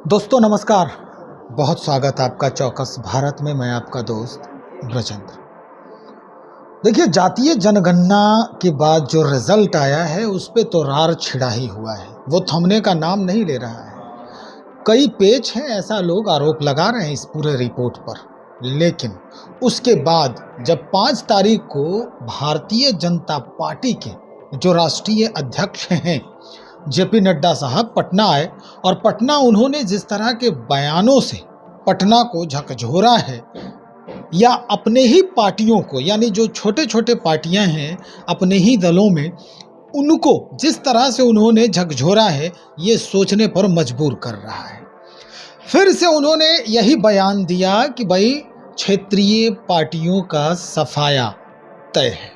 दोस्तों नमस्कार। बहुत स्वागत आपका चौकस भारत में। मैं आपका दोस्त ब्रजेंद्र। देखिए, जातीय जनगणना के बाद जो रिजल्ट आया है उस पे तो रार छिड़ा ही हुआ है। वो थमने का नाम नहीं ले रहा है। कई पेज हैं, ऐसा लोग आरोप लगा रहे हैं इस पूरे रिपोर्ट पर। लेकिन उसके बाद जब 5 तारीख को भारतीय जनता पार्टी के जो राष्ट्रीय अध्यक्ष हैं जेपी नड्डा साहब पटना आए, और पटना उन्होंने जिस तरह के बयानों से पटना को झकझोरा है, या अपने ही पार्टियों को, यानी जो छोटे छोटे पार्टियां हैं अपने ही दलों में, उनको जिस तरह से उन्होंने झकझोरा है, ये सोचने पर मजबूर कर रहा है। फिर से उन्होंने यही बयान दिया कि भाई क्षेत्रीय पार्टियों का सफाया तय है।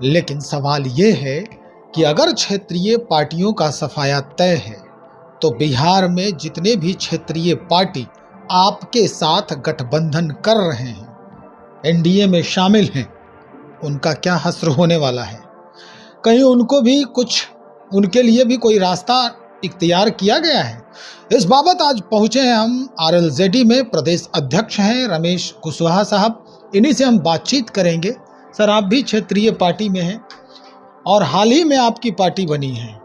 लेकिन सवाल ये है कि अगर क्षेत्रीय पार्टियों का सफाया तय है तो बिहार में जितने भी क्षेत्रीय पार्टी आपके साथ गठबंधन कर रहे हैं, एनडीए में शामिल हैं, उनका क्या हश्र होने वाला है? कहीं उनको भी कुछ, उनके लिए भी कोई रास्ता इख्तियार किया गया है? इस बाबत आज पहुंचे हैं हम आरएलजेडी में। प्रदेश अध्यक्ष हैं रमेश कुशवाहा साहब, इन्हीं से हम बातचीत करेंगे। सर, आप भी क्षेत्रीय पार्टी में हैं और हाल ही में आपकी पार्टी बनी है।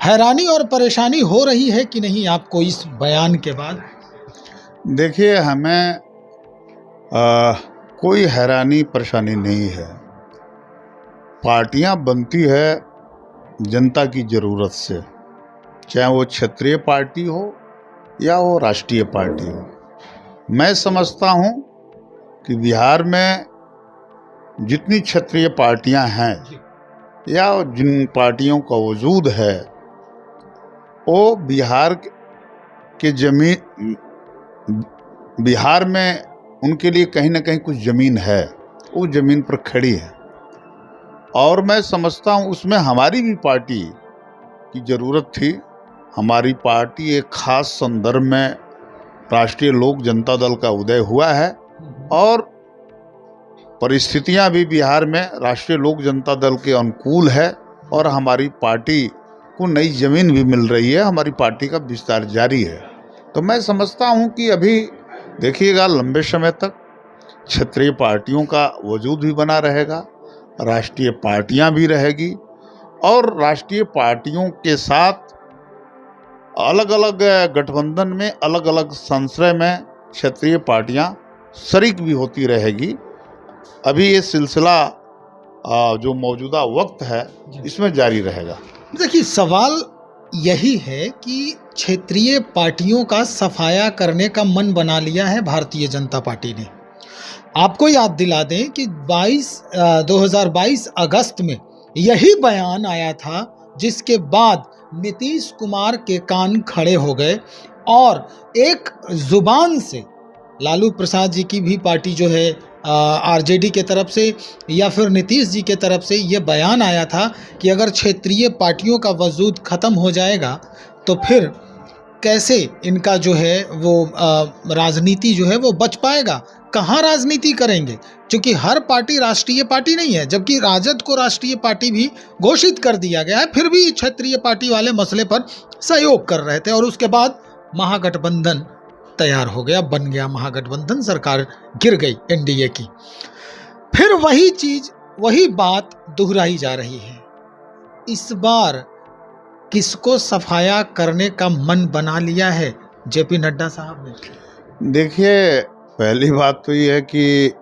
हैरानी और परेशानी हो रही है कि नहीं आपको इस बयान के बाद? देखिए, हमें कोई हैरानी परेशानी नहीं है। पार्टियां बनती है जनता की ज़रूरत से, चाहे वो क्षेत्रीय पार्टी हो या वो राष्ट्रीय पार्टी हो। मैं समझता हूं कि बिहार में जितनी क्षेत्रीय पार्टियां हैं या जिन पार्टियों का वजूद है, वो बिहार में उनके लिए कहीं ना कहीं कुछ ज़मीन है, वो ज़मीन पर खड़ी है। और मैं समझता हूँ उसमें हमारी भी पार्टी की ज़रूरत थी। हमारी पार्टी एक ख़ास संदर्भ में राष्ट्रीय लोक जनता दल का उदय हुआ है, और परिस्थितियां भी बिहार में राष्ट्रीय लोक जनता दल के अनुकूल है, और हमारी पार्टी को नई ज़मीन भी मिल रही है। हमारी पार्टी का विस्तार जारी है। तो मैं समझता हूं कि अभी देखिएगा, लंबे समय तक क्षेत्रीय पार्टियों का वजूद भी बना रहेगा, राष्ट्रीय पार्टियां भी रहेगी, और राष्ट्रीय पार्टियों के साथ अलग अलग गठबंधन में, अलग अलग संश्रय में क्षेत्रीय पार्टियां शरीक भी होती रहेगी। अभी ये सिलसिला जो मौजूदा वक्त है इसमें जारी रहेगा। देखिए, सवाल यही है कि क्षेत्रीय पार्टियों का सफाया करने का मन बना लिया है भारतीय जनता पार्टी ने। आपको याद दिला दें कि 2022 अगस्त में यही बयान आया था, जिसके बाद नीतीश कुमार के कान खड़े हो गए, और एक जुबान से लालू प्रसाद जी की भी पार्टी जो है आरजेडी के तरफ से, या फिर नीतीश जी के तरफ से ये बयान आया था कि अगर क्षेत्रीय पार्टियों का वजूद ख़त्म हो जाएगा तो फिर कैसे इनका जो है वो राजनीति जो है वो बच पाएगा। कहाँ राजनीति करेंगे, क्योंकि हर पार्टी राष्ट्रीय पार्टी नहीं है। जबकि राजद को राष्ट्रीय पार्टी भी घोषित कर दिया गया है, फिर भी क्षेत्रीय पार्टी वाले मसले पर सहयोग कर रहे थे, और उसके बाद महागठबंधन तैयार हो गया, बन गया महागठबंधन, सरकार गिर गई एनडीए की। फिर वही चीज, वही बात दोहराई जा रही है। इस बार किसको सफाया करने का मन बना लिया है जेपी नड्डा साहब ने? देखिए, पहली बात तो ये है कि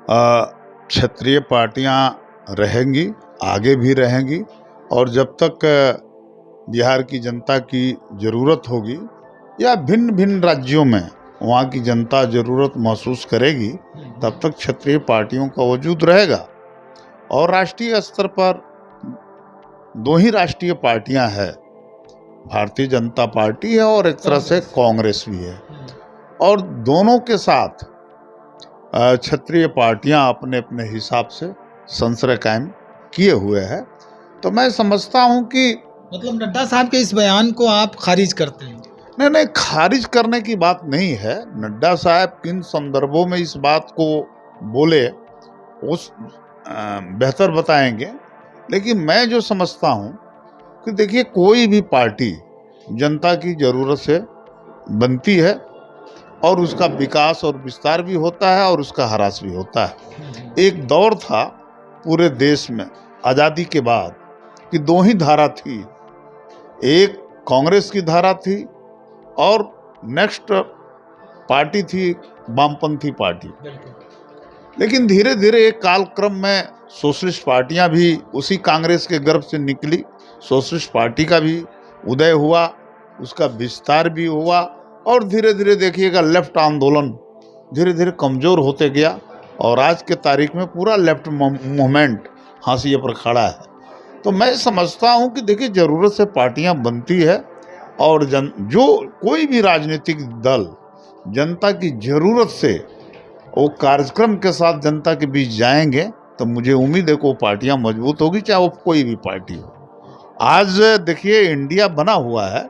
क्षेत्रीय पार्टियां रहेंगी, आगे भी रहेंगी, और जब तक बिहार की जनता की ज़रूरत होगी या भिन्न भिन्न राज्यों में वहाँ की जनता ज़रूरत महसूस करेगी, तब तक क्षेत्रीय पार्टियों का वजूद रहेगा। और राष्ट्रीय स्तर पर 2 ही राष्ट्रीय पार्टियां हैं, भारतीय जनता पार्टी है और एक तरह से कांग्रेस भी है, और दोनों के साथ क्षेत्रीय पार्टियां अपने अपने हिसाब से संश्रय कायम किए हुए हैं। तो मैं समझता हूं कि मतलब नड्डा साहब के इस बयान को आप खारिज करते हैं? नहीं, खारिज करने की बात नहीं है। नड्डा साहब किन संदर्भों में इस बात को बोले उस बेहतर बताएंगे। लेकिन मैं जो समझता हूं कि देखिए, कोई भी पार्टी जनता की ज़रूरत से बनती है और उसका विकास और विस्तार भी होता है और उसका ह्रास भी होता है। एक दौर था पूरे देश में आज़ादी के बाद कि दो ही धारा थी, एक कांग्रेस की धारा थी और नेक्स्ट पार्टी थी वामपंथी पार्टी। लेकिन धीरे धीरे एक कालक्रम में सोशलिस्ट पार्टियां भी उसी कांग्रेस के गर्भ से निकली, सोशलिस्ट पार्टी का भी उदय हुआ, उसका विस्तार भी हुआ और धीरे धीरे देखिएगा लेफ्ट आंदोलन धीरे धीरे कमज़ोर होते गया और आज के तारीख में पूरा लेफ्ट मूवमेंट हाशिए पर खड़ा है। तो मैं समझता हूं कि देखिए ज़रूरत से पार्टियां बनती है और जो कोई भी राजनीतिक दल जनता की ज़रूरत से वो कार्यक्रम के साथ जनता के बीच जाएंगे तो मुझे उम्मीद है कि वो पार्टियां मजबूत होगी, चाहे वो कोई भी पार्टी हो। आज देखिए इंडिया बना हुआ है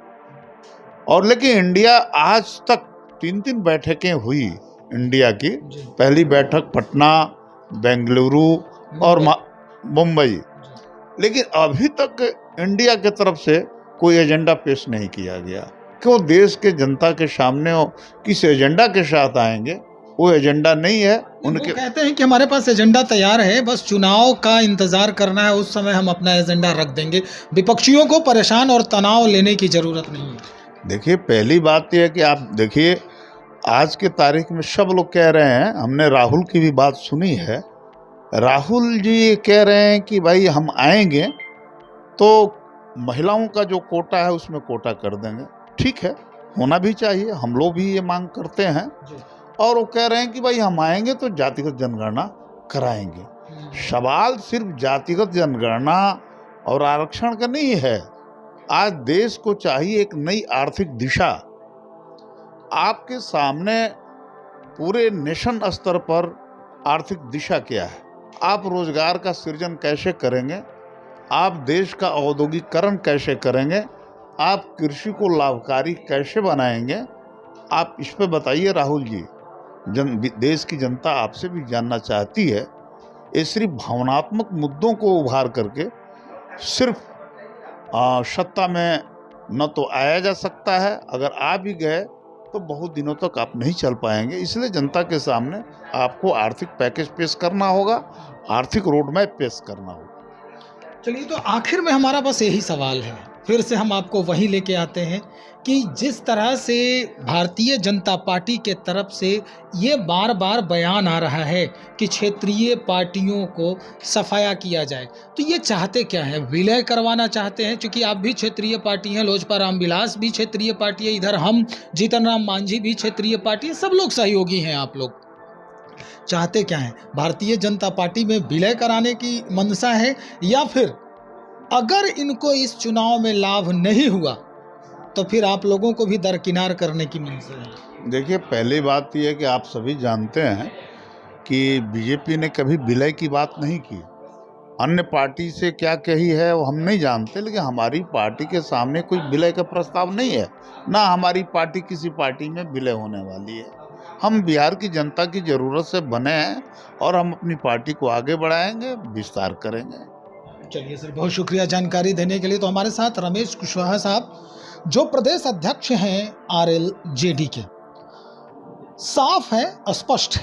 और लेकिन इंडिया आज तक 3-3 बैठकें हुई इंडिया की। पहली बैठक पटना, बेंगलुरु और मुंबई, लेकिन अभी तक इंडिया की तरफ से कोई एजेंडा पेश नहीं किया गया कि वो देश के जनता के सामने किस एजेंडा के साथ आएंगे। वो एजेंडा नहीं है उनके। कहते हैं कि हमारे पास एजेंडा तैयार है, बस चुनाव का इंतजार करना है, उस समय हम अपना एजेंडा रख देंगे, विपक्षियों को परेशान और तनाव लेने की जरूरत नहीं है। देखिए पहली बात यह है कि आप देखिए आज के तारीख में सब लोग कह रहे हैं, हमने राहुल की भी बात सुनी है, राहुल जी कह रहे हैं कि भाई हम आएंगे तो महिलाओं का जो कोटा है उसमें कोटा कर देंगे। ठीक है, होना भी चाहिए, हम लोग भी ये मांग करते हैं। और वो कह रहे हैं कि भाई हम आएंगे तो जातिगत जनगणना कराएंगे। सवाल सिर्फ जातिगत जनगणना और आरक्षण का नहीं है। आज देश को चाहिए एक नई आर्थिक दिशा। आपके सामने पूरे नेशन स्तर पर आर्थिक दिशा क्या है, आप रोजगार का सृजन कैसे करेंगे, आप देश का औद्योगिकरण कैसे करेंगे, आप कृषि को लाभकारी कैसे बनाएंगे, आप इस पे बताइए राहुल जी। देश की जनता आपसे भी जानना चाहती है। ये सिर्फ भावनात्मक मुद्दों को उभार करके सिर्फ सत्ता में न तो आया जा सकता है, अगर आ भी गए तो बहुत दिनों तक आप नहीं चल पाएंगे। इसलिए जनता के सामने आपको आर्थिक पैकेज पेश करना होगा, आर्थिक रोड मैप पेश करना होगा। चलिए, तो आखिर में हमारा बस यही सवाल है, फिर से हम आपको वहीं लेके आते हैं कि जिस तरह से भारतीय जनता पार्टी के तरफ से ये बार बार बयान आ रहा है कि क्षेत्रीय पार्टियों को सफाया किया जाए, तो ये चाहते क्या है? विलय करवाना चाहते हैं? क्योंकि आप भी क्षेत्रीय पार्टी हैं, लोजपा रामविलास भी क्षेत्रीय पार्टी है, इधर हम जीतन राम मांझी भी क्षेत्रीय पार्टी है, सब लोग सहयोगी हैं। आप लोग चाहते क्या हैं? भारतीय जनता पार्टी में विलय कराने की मंशा है, या फिर अगर इनको इस चुनाव में लाभ नहीं हुआ तो फिर आप लोगों को भी दरकिनार करने की मंशा है? देखिए पहली बात यह है कि आप सभी जानते हैं कि बीजेपी ने कभी विलय की बात नहीं की। अन्य पार्टी से क्या कही है वो हम नहीं जानते, लेकिन हमारी पार्टी के सामने कोई विलय का प्रस्ताव नहीं है, ना हमारी पार्टी किसी पार्टी में विलय होने वाली है। हम बिहार की जनता की ज़रूरत से बने हैं और हम अपनी पार्टी को आगे बढ़ाएंगे, विस्तार करेंगे। चलिए सर, बहुत शुक्रिया जानकारी देने के लिए। तो हमारे साथ रमेश कुशवाहा साहब जो प्रदेश अध्यक्ष हैं RLJD के, साफ है, स्पष्ट है,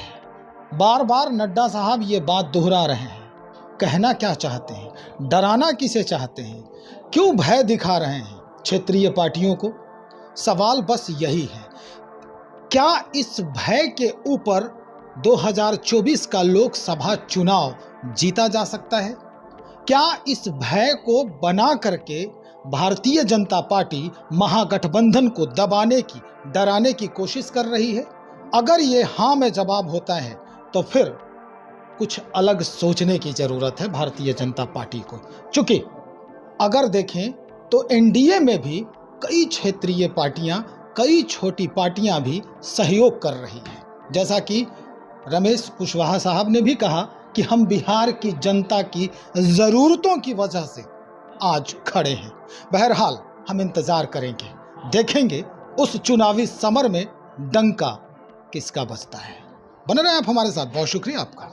बार बार नड्डा साहब ये बात दोहरा रहे हैं। कहना क्या चाहते हैं, डराना किसे चाहते हैं, क्यों भय दिखा रहे हैं क्षेत्रीय पार्टियों को? सवाल बस यही है, क्या इस भय के ऊपर 2024 का लोकसभा चुनाव जीता जा सकता है? क्या इस भय को बना करके भारतीय जनता पार्टी महागठबंधन को दबाने की, डराने की कोशिश कर रही है? अगर ये हाँ में जवाब होता है तो फिर कुछ अलग सोचने की ज़रूरत है भारतीय जनता पार्टी को। चूँकि अगर देखें तो एनडीए में भी कई क्षेत्रीय पार्टियां, कई छोटी पार्टियां भी सहयोग कर रही हैं। जैसा कि रमेश कुशवाहा साहब ने भी कहा कि हम बिहार की जनता की ज़रूरतों की वजह से आज खड़े हैं। बहरहाल हम इंतज़ार करेंगे, देखेंगे उस चुनावी समर में डंका किसका बजता है। बने रहें आप हमारे साथ। बहुत शुक्रिया आपका।